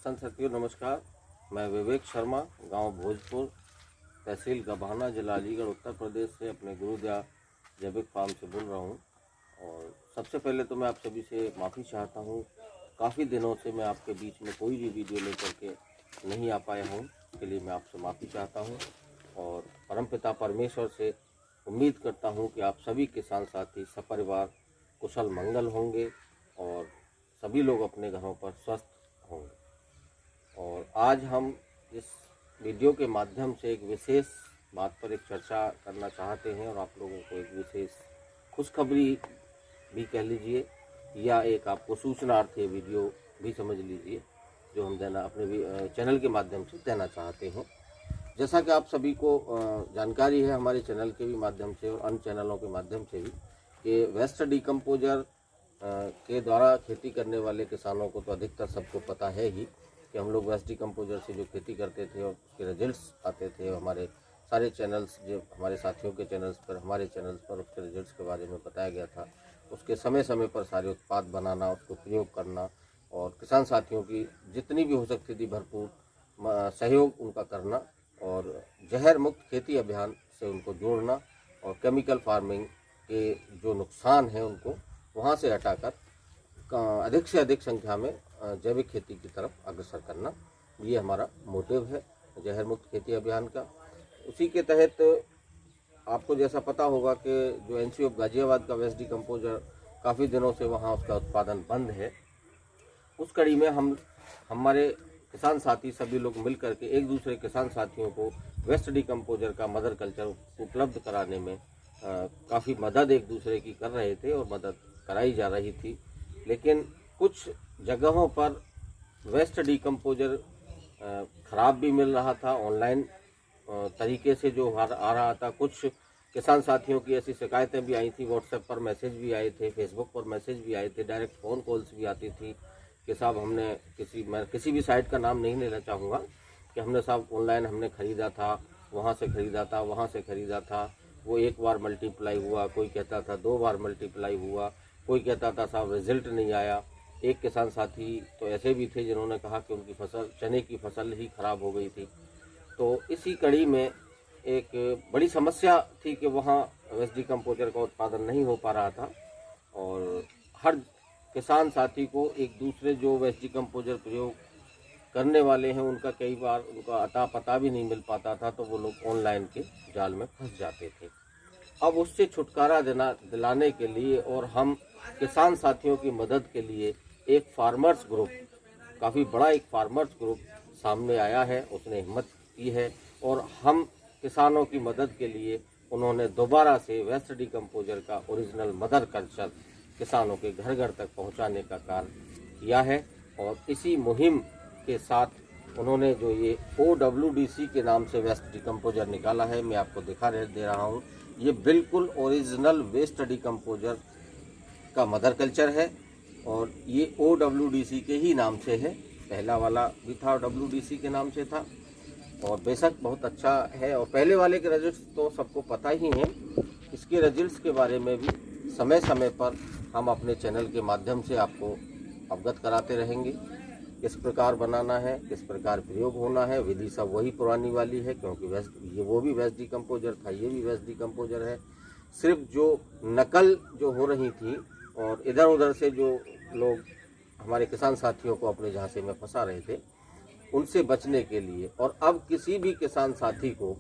किसान साथियों नमस्कार। मैं विवेक शर्मा, गांव भोजपुर, तहसील गभाना, जिला अलीगढ़, उत्तर प्रदेश से अपने गुरुदया जैविक फार्म से बोल रहा हूं। और सबसे पहले तो मैं आप सभी से माफ़ी चाहता हूं। काफ़ी दिनों से मैं आपके बीच में कोई भी वीडियो लेकर के नहीं आ पाया हूं, इसके लिए मैं आपसे माफ़ी चाहता हूं। और परमपिता परमेश्वर से उम्मीद करता हूं कि आप सभी किसान साथी सपरिवार कुशल मंगल होंगे और सभी लोग अपने घरों पर स्वस्थ होंगे। और आज हम इस वीडियो के माध्यम से एक विशेष बात पर एक चर्चा करना चाहते हैं और आप लोगों को एक विशेष खुशखबरी भी कह लीजिए या एक आपको सूचनार्थ ये वीडियो भी समझ लीजिए, जो हम देना अपने चैनल के माध्यम से देना चाहते हैं। जैसा कि आप सभी को जानकारी है हमारे चैनल के भी माध्यम से और अन्य चैनलों के माध्यम से भी कि वेस्ट डिकम्पोजर के द्वारा खेती करने वाले किसानों को तो अधिकतर सबको पता है ही कि हम लोग वेस्ट डिकम्पोजर से जो खेती करते थे और उसके रिजल्ट्स आते थे। हमारे सारे चैनल्स, जो हमारे साथियों के चैनल्स पर, हमारे चैनल्स पर उसके रिजल्ट्स के बारे में बताया गया था। उसके समय समय पर सारे उत्पाद बनाना, उसको प्रयोग करना और किसान साथियों की जितनी भी हो सकती थी भरपूर सहयोग उनका करना और जहर मुक्त खेती अभियान से उनको जोड़ना और केमिकल फार्मिंग के जो नुकसान हैं उनको वहाँ से हटाकर अधिक से अधिक संख्या में जैविक खेती की तरफ अग्रसर करना, ये हमारा मोटिव है जहर मुक्त खेती अभियान का। उसी के तहत आपको जैसा पता होगा कि जो एनसीओ ऑफ गाजियाबाद का वेस्ट डिकम्पोजर काफ़ी दिनों से वहाँ उसका उत्पादन बंद है। उस कड़ी में हमारे किसान साथी सभी लोग मिल करके एक दूसरे किसान साथियों को वेस्ट डिकम्पोजर का मदर कल्चर उपलब्ध कराने में काफ़ी मदद एक दूसरे की कर रहे थे और मदद कराई जा रही थी। लेकिन कुछ जगहों पर वेस्ट डिकम्पोजर ख़राब भी मिल रहा था, ऑनलाइन तरीके से जो आ रहा था। कुछ किसान साथियों की ऐसी शिकायतें भी आई थी, व्हाट्सएप पर मैसेज भी आए थे, फेसबुक पर मैसेज भी आए थे, डायरेक्ट फ़ोन कॉल्स भी आती थी कि साहब मैं किसी भी साइट का नाम नहीं लेना चाहूँगा कि हमने साहब ऑनलाइन हमने ख़रीदा था, वहाँ से ख़रीदा था, वहाँ से ख़रीदा था, वो एक बार मल्टीप्लाई हुआ, कोई कहता था 2 बार मल्टीप्लाई हुआ, कोई कहता था साहब रिजल्ट नहीं आया। एक किसान साथी तो ऐसे भी थे जिन्होंने कहा कि उनकी फसल, चने की फसल ही ख़राब हो गई थी। तो इसी कड़ी में एक बड़ी समस्या थी कि वहाँ वेस्ट डिकम्पोजर का उत्पादन नहीं हो पा रहा था और हर किसान साथी को एक दूसरे जो वेस्ट डिकम्पोजर प्रयोग करने वाले हैं उनका कई बार उनका अता पता भी नहीं मिल पाता था, तो वो लोग ऑनलाइन के जाल में फंस जाते थे। अब उससे छुटकारा दिलाने के लिए और हम किसान साथियों की मदद के लिए एक फार्मर्स ग्रुप, काफ़ी बड़ा एक फार्मर्स ग्रुप सामने आया है, उसने हिम्मत की है और हम किसानों की मदद के लिए उन्होंने दोबारा से वेस्ट डिकम्पोजर का ओरिजिनल मदर कल्चर किसानों के घर घर तक पहुंचाने का कार्य किया है। और इसी मुहिम के साथ उन्होंने जो ये OWDC के नाम से वेस्ट डिकम्पोजर निकाला है, मैं आपको दे रहा हूँ। ये बिल्कुल ओरिजिनल वेस्ट डिकम्पोजर का मदर कल्चर है और ये OWDC के ही नाम से है। पहला वाला भी था WDC के नाम से था और बेशक बहुत अच्छा है और पहले वाले के रिजल्ट्स तो सबको पता ही हैं। इसके रिजल्ट्स के बारे में भी समय समय पर हम अपने चैनल के माध्यम से आपको अवगत कराते रहेंगे। किस प्रकार बनाना है, किस प्रकार प्रयोग होना है, विधि सब वही पुरानी वाली है, क्योंकि वो भी वेस्ट डिकम्पोजर था, ये भी वेस्ट डिकम्पोजर है। सिर्फ जो नकल जो हो रही थी और इधर उधर से जो लोग हमारे किसान साथियों को अपने झांसे में फंसा रहे थे, उनसे बचने के लिए और अब किसी भी किसान साथी को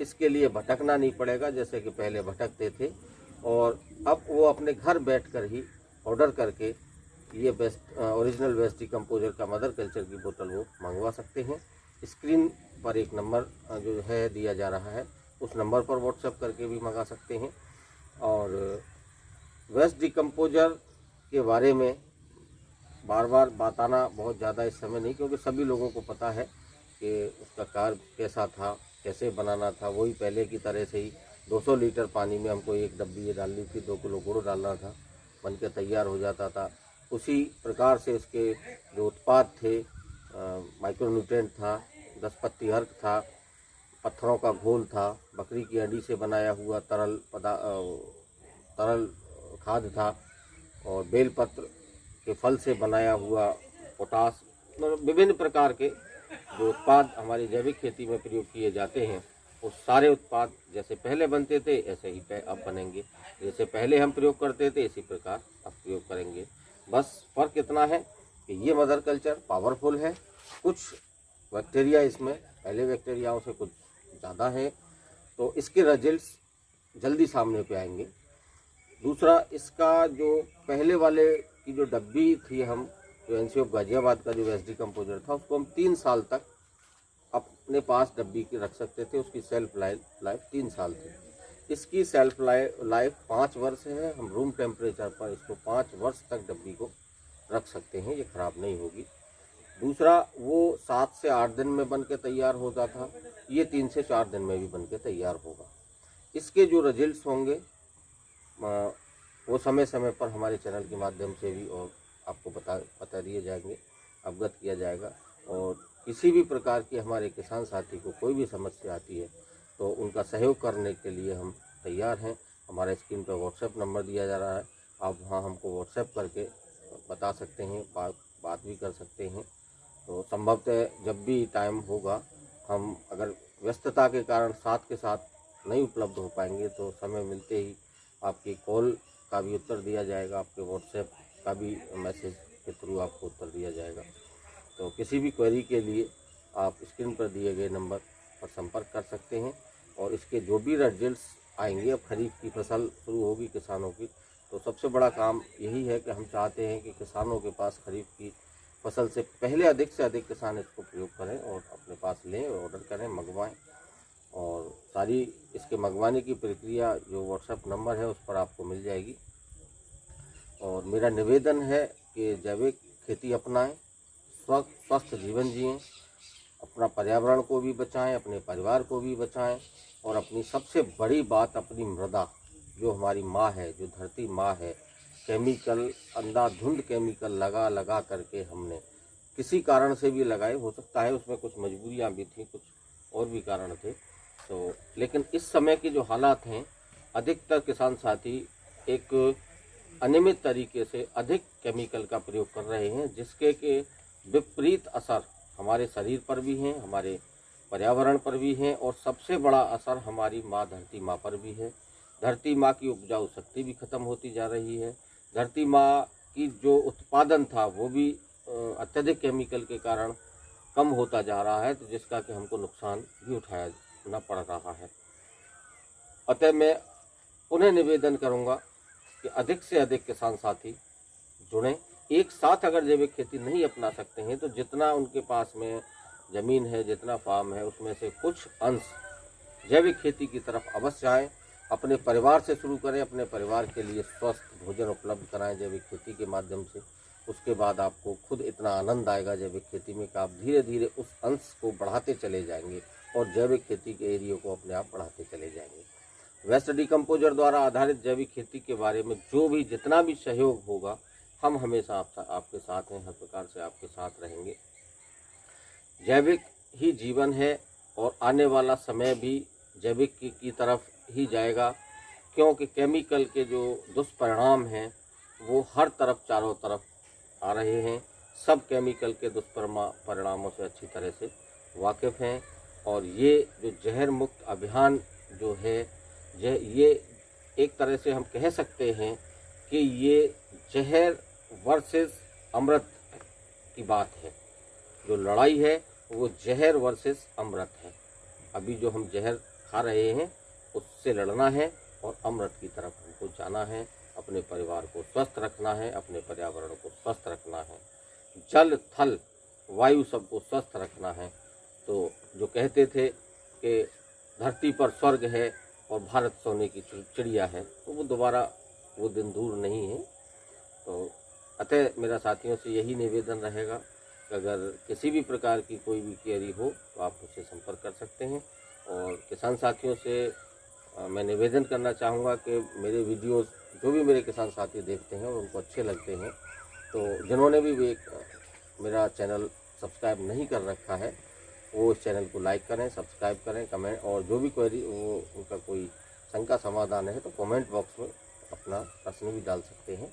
इसके लिए भटकना नहीं पड़ेगा जैसे कि पहले भटकते थे। और अब वो अपने घर बैठकर ही ऑर्डर करके ये ओरिजिनल वेस्ट डिकम्पोजर का मदर कल्चर की बोतल वो मंगवा सकते हैं। स्क्रीन पर एक नंबर जो है दिया जा रहा है, उस नंबर पर व्हाट्सएप करके भी मंगा सकते हैं। और वेस्ट डिकम्पोजर के बारे में बार बार बताना बहुत ज़्यादा इस समय नहीं, क्योंकि सभी लोगों को पता है कि उसका कार्य कैसा था, कैसे बनाना था। वही पहले की तरह से ही 200 लीटर पानी में हमको एक डब्बी ये डालनी थी, 2 किलो गुड़ डालना था, बन के तैयार हो जाता था। उसी प्रकार से इसके जो उत्पाद थे, माइक्रोन्यूट्रेंट था, 10 पत्ती अर्क था, पत्थरों का घोल था, बकरी की हड्डी से बनाया हुआ तरल खाद था और बेलपत्र के फल से बनाया हुआ पोटास विभिन्न प्रकार के जो उत्पाद हमारी जैविक खेती में प्रयोग किए जाते हैं, वो सारे उत्पाद जैसे पहले बनते थे ऐसे ही अब बनेंगे। जैसे पहले हम प्रयोग करते थे इसी प्रकार अब प्रयोग करेंगे। बस फ़र्क इतना है कि ये मदर कल्चर पावरफुल है, कुछ बैक्टीरिया इसमें पहले बैक्टीरियाओं से कुछ ज़्यादा है, तो इसके रिजल्ट्स जल्दी सामने पे आएंगे। दूसरा, इसका जो पहले वाले की जो डब्बी थी, हम जो एनसी ऑफ गाजियाबाद का जो वेस्ट डिकम्पोजर था, उसको हम 3 साल तक अपने पास डब्बी की रख सकते थे। उसकी सेल्फ लाइफ 3 साल थी। इसकी सेल्फ लाइफ 5 वर्ष है। हम रूम टेम्परेचर पर इसको 5 वर्ष तक डब्बी को रख सकते हैं, ये ख़राब नहीं होगी। दूसरा, वो 7 से 8 दिन में बन के तैयार होता था, ये 3 से 4 दिन में भी बन के तैयार होगा। इसके जो रिजल्ट्स होंगे वो समय समय पर हमारे चैनल के माध्यम से भी और आपको बता दिए जाएंगे, अवगत किया जाएगा। और किसी भी प्रकार की हमारे किसान साथी को कोई भी समस्या आती है तो उनका सहयोग करने के लिए हम तैयार हैं। हमारे स्क्रीन पर व्हाट्सएप नंबर दिया जा रहा है, आप वहाँ हमको व्हाट्सएप करके बता सकते हैं, बात भी कर सकते हैं। तो संभवतः जब भी टाइम होगा, हम अगर व्यस्तता के कारण साथ के साथ नहीं उपलब्ध हो पाएंगे तो समय मिलते ही आपकी कॉल का भी उत्तर दिया जाएगा, आपके व्हाट्सएप का भी मैसेज के थ्रू आपको उत्तर दिया जाएगा। तो किसी भी क्वेरी के लिए आप स्क्रीन पर दिए गए नंबर पर संपर्क कर सकते हैं। और इसके जो भी रिजल्ट्स आएंगे, अब खरीफ की फसल शुरू होगी किसानों की, तो सबसे बड़ा काम यही है कि हम चाहते हैं कि किसानों के पास खरीफ की फसल से पहले अधिक से अधिक किसान इसको प्रयोग करें और अपने पास लें, ऑर्डर करें, मंगवाएं। और सारी इसके मंगवाने की प्रक्रिया जो व्हाट्सएप नंबर है उस पर आपको मिल जाएगी। और मेरा निवेदन है कि जैविक खेती अपनाएं, स्वस्थ जीवन जिएं, अपना पर्यावरण को भी बचाएं, अपने परिवार को भी बचाएं, और अपनी सबसे बड़ी बात, अपनी मृदा जो हमारी माँ है, जो धरती माँ है, केमिकल अंधाधुंध केमिकल लगा करके हमने किसी कारण से भी लगाए, हो सकता है उसमें कुछ मजबूरियाँ भी थी, कुछ और भी कारण थे। तो लेकिन इस समय के जो हालात हैं, अधिकतर किसान साथी एक अनियमित तरीके से अधिक केमिकल का प्रयोग कर रहे हैं, जिसके के विपरीत असर हमारे शरीर पर भी हैं, हमारे पर्यावरण पर भी हैं, और सबसे बड़ा असर हमारी माँ धरती माँ पर भी है। धरती माँ की उपजाऊ शक्ति भी खत्म होती जा रही है। धरती माँ की जो उत्पादन था वो भी अत्यधिक केमिकल के कारण कम होता जा रहा है, तो जिसका कि हमको नुकसान भी उठाना पड़ रहा है। अतः मैं पुनः निवेदन करूँगा कि अधिक से अधिक किसान साथी जुड़ें। एक साथ अगर जैविक खेती नहीं अपना सकते हैं तो जितना उनके पास में ज़मीन है, जितना फार्म है, उसमें से कुछ अंश जैविक खेती की तरफ अवश्य आएँ। अपने परिवार से शुरू करें, अपने परिवार के लिए स्वस्थ भोजन उपलब्ध कराएं जैविक खेती के माध्यम से। उसके बाद आपको खुद इतना आनंद आएगा जैविक खेती में कि आप धीरे धीरे उस अंश को बढ़ाते चले जाएंगे और जैविक खेती के एरिया को अपने आप बढ़ाते चले जाएंगे। वेस्ट डिकम्पोजर द्वारा आधारित जैविक खेती के बारे में जो भी जितना भी सहयोग होगा, हम हमेशा आपके साथ हैं, हर प्रकार से आपके साथ रहेंगे। जैविक ही जीवन है और आने वाला समय भी जैविक की तरफ ही जाएगा, क्योंकि केमिकल के जो दुष्परिणाम हैं वो हर तरफ, चारों तरफ आ रहे हैं। सब केमिकल के दुष्परिणामों से अच्छी तरह से वाकिफ़ हैं। और ये जो जहर मुक्त अभियान जो है, ये एक तरह से हम कह सकते हैं कि ये जहर वर्सेस अमृत की बात है। जो लड़ाई है वो जहर वर्सेस अमृत है। अभी जो हम जहर खा रहे हैं उससे लड़ना है और अमृत की तरफ हमको जाना है। अपने परिवार को स्वस्थ रखना है, अपने पर्यावरण को स्वस्थ रखना है, जल थल वायु सबको स्वस्थ रखना है। तो जो कहते थे कि धरती पर स्वर्ग है और भारत सोने की चिड़िया है, तो वो दोबारा वो दिन दूर नहीं है। तो अतः मेरा साथियों से यही निवेदन रहेगा कि अगर किसी भी प्रकार की कोई भी क्वेरी हो तो आप मुझसे संपर्क कर सकते हैं। और किसान साथियों से मैं निवेदन करना चाहूँगा कि मेरे वीडियोस जो भी मेरे किसान साथी देखते हैं और उनको अच्छे लगते हैं, तो जिन्होंने भी मेरा चैनल सब्सक्राइब नहीं कर रखा है वो इस चैनल को लाइक करें, सब्सक्राइब करें, कमेंट, और जो भी क्वेरी वो उनका कोई शंका समाधान है तो कमेंट बॉक्स में अपना प्रश्न भी डाल सकते हैं।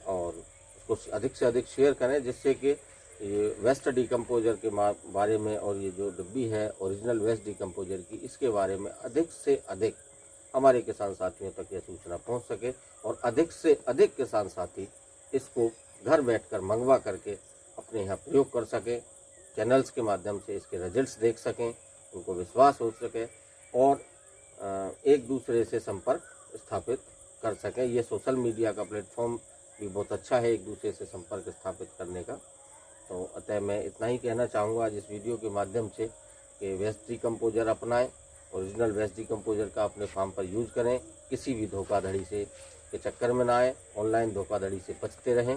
और उसको अधिक से अधिक शेयर करें, जिससे कि ये वेस्ट डिकम्पोजर के बारे में और ये जो डिब्बी है ओरिजिनल वेस्ट डिकम्पोजर की, इसके बारे में अधिक से अधिक हमारे किसान साथियों तक यह सूचना पहुंच सके और अधिक से अधिक किसान साथी इसको घर बैठकर मंगवा करके अपने यहाँ प्रयोग कर सकें, चैनल्स के माध्यम से इसके रिजल्ट्स देख सकें, उनको विश्वास हो सके और एक दूसरे से संपर्क स्थापित कर सकें। ये सोशल मीडिया का प्लेटफॉर्म भी बहुत अच्छा है एक दूसरे से संपर्क स्थापित करने का। तो अतः मैं इतना ही कहना चाहूँगा आज इस वीडियो के माध्यम से कि वेस्ट डिकम्पोजर अपनाएं, ओरिजिनल वेस्ट डिकम्पोजर का अपने फार्म पर यूज़ करें, किसी भी धोखाधड़ी से के चक्कर में ना आए, ऑनलाइन धोखाधड़ी से बचते रहें।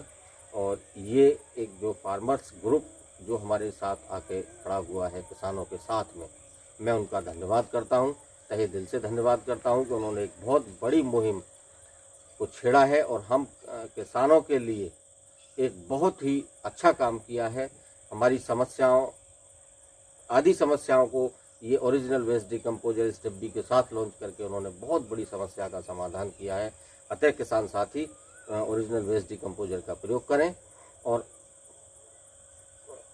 और ये एक जो फार्मर्स ग्रुप जो हमारे साथ आके खड़ा हुआ है किसानों के साथ में, मैं उनका धन्यवाद करता हूं, तहे दिल से धन्यवाद करता हूं कि उन्होंने एक बहुत बड़ी मुहिम को छेड़ा है और हम किसानों के लिए एक बहुत ही अच्छा काम किया है। हमारी आदि समस्याओं को ये ओरिजिनल वेस्ट डिकम्पोजर इस डिब्बी के साथ लॉन्च करके उन्होंने बहुत बड़ी समस्या का समाधान किया है। अतः किसान साथी ओरिजिनल वेस्ट डिकम्पोजर का प्रयोग करें और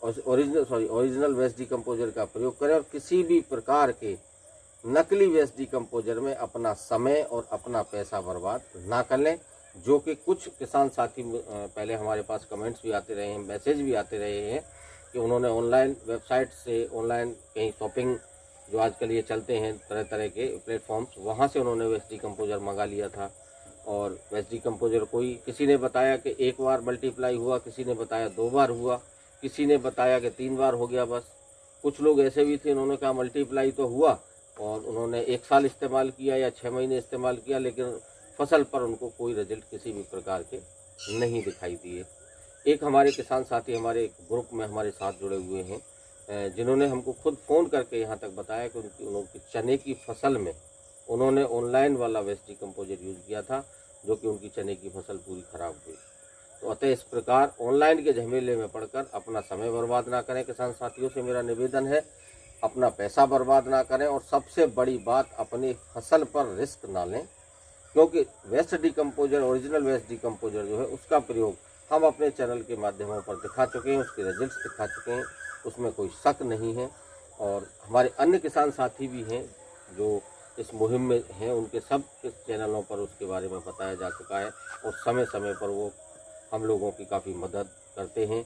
ओरिजिनल वेस्ट डिकम्पोजर का प्रयोग करें और किसी भी प्रकार के नकली वेस्ट डिकम्पोजर में अपना समय और अपना पैसा बर्बाद ना कर लें। जो कि कुछ किसान साथी पहले हमारे पास कमेंट्स भी आते रहे हैं, मैसेज भी आते रहे हैं कि उन्होंने ऑनलाइन वेबसाइट से, ऑनलाइन कहीं शॉपिंग जो आजकल ये चलते हैं तरह तरह के प्लेटफॉर्म्स, वहाँ से उन्होंने वेस्ट डिकम्पोजर मंगा लिया था। और वेस्ट डिकम्पोजर किसी ने बताया कि 1 बार मल्टीप्लाई हुआ, किसी ने बताया 2 बार हुआ, किसी ने बताया कि 3 बार हो गया बस। कुछ लोग ऐसे भी थे, उन्होंने कहा मल्टीप्लाई तो हुआ और उन्होंने 1 साल इस्तेमाल किया या 6 महीने इस्तेमाल किया, लेकिन फसल पर उनको कोई रिजल्ट किसी भी प्रकार के नहीं दिखाई दिए। एक हमारे किसान साथी हमारे ग्रुप में हमारे साथ जुड़े हुए हैं, जिन्होंने हमको खुद फ़ोन करके यहाँ तक बताया कि उनकी चने की फसल में उन्होंने ऑनलाइन वाला वेस्ट डिकम्पोजर यूज़ किया था, जो कि उनकी चने की फसल पूरी खराब हुई। तो अतः इस प्रकार ऑनलाइन के झमेले में पड़कर अपना समय बर्बाद ना करें। किसान साथियों से मेरा निवेदन है, अपना पैसा बर्बाद ना करें और सबसे बड़ी बात, अपनी फसल पर रिस्क ना लें, क्योंकि waste decomposer, original waste decomposer जो है उसका प्रयोग हम अपने चैनल के माध्यमों पर दिखा चुके हैं, उसके रिजल्ट्स दिखा चुके हैं, उसमें कोई शक नहीं है। और हमारे अन्य किसान साथी भी हैं जो इस मुहिम में हैं, उनके सब इस चैनलों पर उसके बारे में बताया जा चुका है और समय समय पर वो हम लोगों की काफ़ी मदद करते हैं।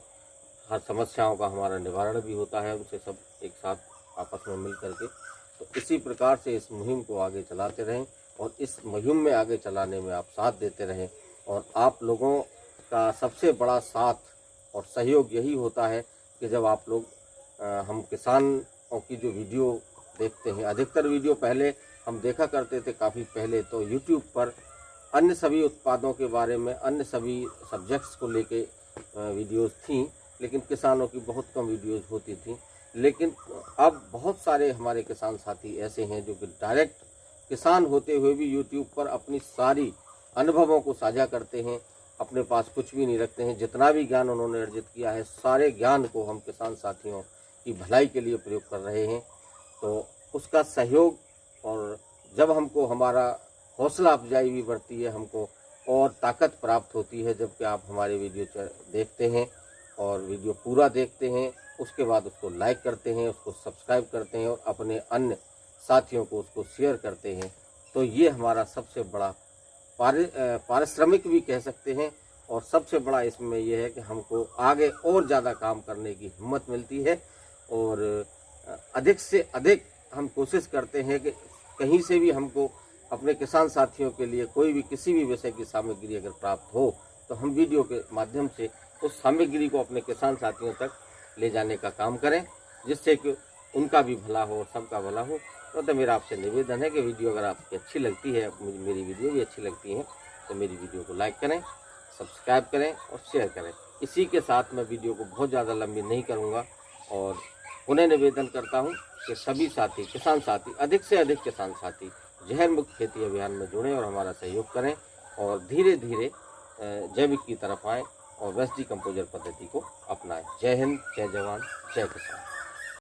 हर समस्याओं का हमारा निवारण भी होता है उनसे सब एक साथ आपस में मिल करके। तो इसी प्रकार से इस मुहिम को आगे चलाते रहें और इस मुहिम में आगे चलाने में आप साथ देते रहें। और आप लोगों का सबसे बड़ा साथ और सहयोग यही होता है कि जब आप लोग हम किसानों की जो वीडियो देखते हैं, अधिकतर वीडियो पहले हम देखा करते थे, काफ़ी पहले तो यूट्यूब पर अन्य सभी उत्पादों के बारे में, अन्य सभी सब्जेक्ट्स को लेके वीडियोस थीं, लेकिन किसानों की बहुत कम वीडियोस होती थी। लेकिन अब बहुत सारे हमारे किसान साथी ऐसे हैं जो कि डायरेक्ट किसान होते हुए भी यूट्यूब पर अपनी सारी अनुभवों को साझा करते हैं, अपने पास कुछ भी नहीं रखते हैं। जितना भी ज्ञान उन्होंने अर्जित किया है, सारे ज्ञान को हम किसान साथियों की भलाई के लिए प्रयोग कर रहे हैं। तो उसका सहयोग और जब हमको हमारा हौसला अफजाई भी बढ़ती है, हमको और ताकत प्राप्त होती है जबकि आप हमारे वीडियो देखते हैं और वीडियो पूरा देखते हैं, उसके बाद उसको लाइक करते हैं, उसको सब्सक्राइब करते हैं और अपने अन्य साथियों को उसको शेयर करते हैं। तो ये हमारा सबसे बड़ा पारिश्रमिक भी कह सकते हैं और सबसे बड़ा इसमें यह है कि हमको आगे और ज़्यादा काम करने की हिम्मत मिलती है और अधिक से अधिक हम कोशिश करते हैं कि कहीं से भी हमको अपने किसान साथियों के लिए कोई भी किसी भी विषय की सामग्री अगर प्राप्त हो तो हम वीडियो के माध्यम से उस सामग्री को अपने किसान साथियों तक ले जाने का काम करें, जिससे कि उनका भी भला हो और सबका भला हो। तो मेरा आपसे निवेदन है कि वीडियो अगर आपकी अच्छी लगती है, मेरी वीडियो भी अच्छी लगती है, तो मेरी वीडियो को लाइक करें, सब्सक्राइब करें और शेयर करें। इसी के साथ मैं वीडियो को बहुत ज़्यादा लंबी नहीं करूँगा और उन्हें निवेदन करता हूँ कि सभी साथी, किसान साथी, अधिक से अधिक किसान साथी जहर मुक्त खेती अभियान में जुड़ें और हमारा सहयोग करें और धीरे धीरे जैविक की तरफ आएँ और वेस्ट डिकम्पोजर पद्धति को अपनाएं। जय हिंद, जय जवान, जय किसान।